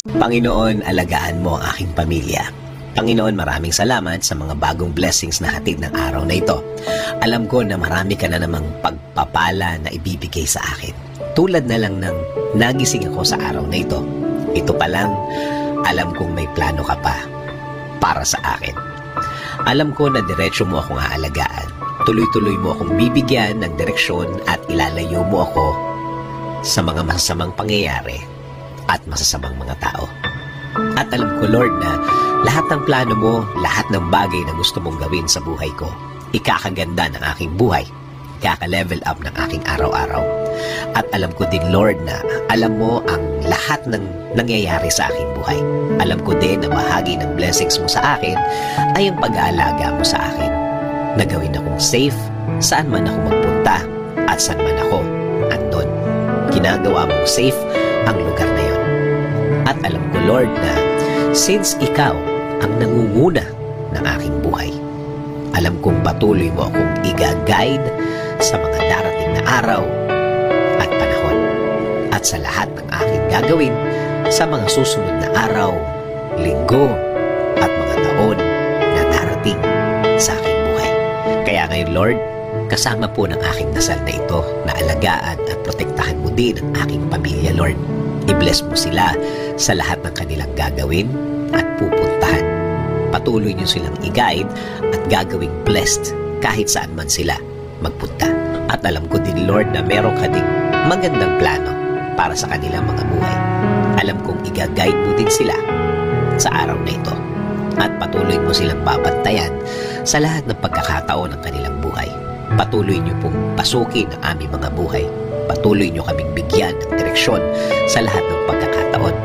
Panginoon, alagaan mo ang aking pamilya. Panginoon, maraming salamat sa mga bagong blessings na hatid ng araw na ito. Alam ko na marami ka na namang pagpapala na ibibigay sa akin. Tulad na lang ng nagising ako sa araw na ito. Ito pa lang, alam kong may plano ka pa para sa akin. Alam ko na diretsyo mo akong aalagaan. Tuloy-tuloy mo akong bibigyan ng direksyon at ilalayo mo ako sa mga masasamang pangyayari at masasamang mga tao. At alam ko, Lord, na lahat ng plano mo, lahat ng bagay na gusto mong gawin sa buhay ko, ikakaganda ng aking buhay, ikaka-level up ng aking araw-araw. At alam ko din, Lord, na alam mo ang lahat ng nangyayari sa aking buhay. Alam ko din na bahagi ng blessings mo sa akin ay ang pag-aalaga mo sa akin. Na gawin akong safe saan man ako magpunta at saan man ako andon. Ginagawa mong safe ang lugar na yon. At alam ko, Lord, na since ikaw ang nangunguna ng aking buhay, alam kong patuloy mo akong i-guide sa mga darating na araw at panahon at sa lahat ng aking gagawin sa mga susunod na araw, linggo at mga taon na darating sa aking buhay. Kaya ngayon, Lord, kasama po ng aking dasal na ito na alagaan at protektahan mo din ang aking pamilya, Lord. I-bless mo sila sa lahat ng kanilang gagawin at pupuntahan. Patuloy niyo silang i-guide at gagawing blessed kahit saan man sila magpunta. At alam ko din, Lord, na meron ka ding magandang plano para sa kanilang mga buhay. Alam kong i-guide mo din sila sa araw na ito. At patuloy mo silang babantayan sa lahat ng pagkakataon ng kanilang buhay. Patuloy niyo pong pasukin ang aming mga buhay. Patuloy niyo kaming bigyan ng direksyon sa lahat ng pagkakataon.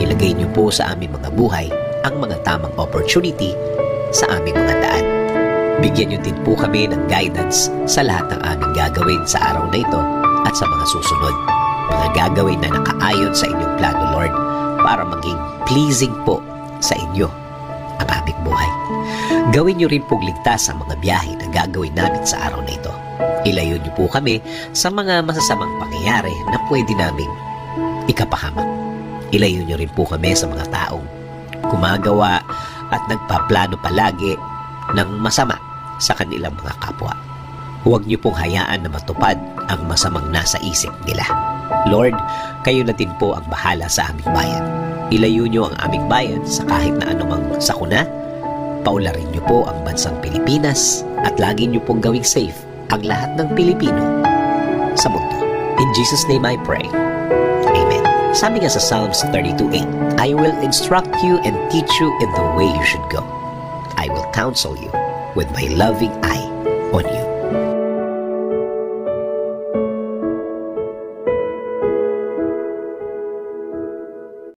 Ilagay niyo po sa aming mga buhay ang mga tamang opportunity sa aming mga daan. Bigyan niyo din po kami ng guidance sa lahat ng aming gagawin sa araw na ito at sa mga susunod. Mga gagawin na nakaayon sa inyong plano, Lord, para maging pleasing po sa inyo ang aming buhay. Gawin niyo rin pong ligtas ang mga biyahe na gagawin namin sa araw na ito. Ilayo niyo po kami sa mga masasamang pangyayari na pwede naming ikapahamak. Ilayo niyo rin po kami sa mga taong gumagawa at nagpaplano palagi ng masama sa kanilang mga kapwa. Huwag niyo pong hayaan na matupad ang masamang nasa isip nila. Lord, kayo na din po ang bahala sa aming bayan. Ilayo niyo ang aming bayan sa kahit na anumang sakuna. Paularin niyo po ang bansang Pilipinas at lagi niyo pong gawing safe ang lahat ng Pilipino sa mundo. In Jesus' name I pray. Amen. Sabi nga sa Psalms 32:8, I will instruct you and teach you in the way you should go. I will counsel you with my loving eye on you.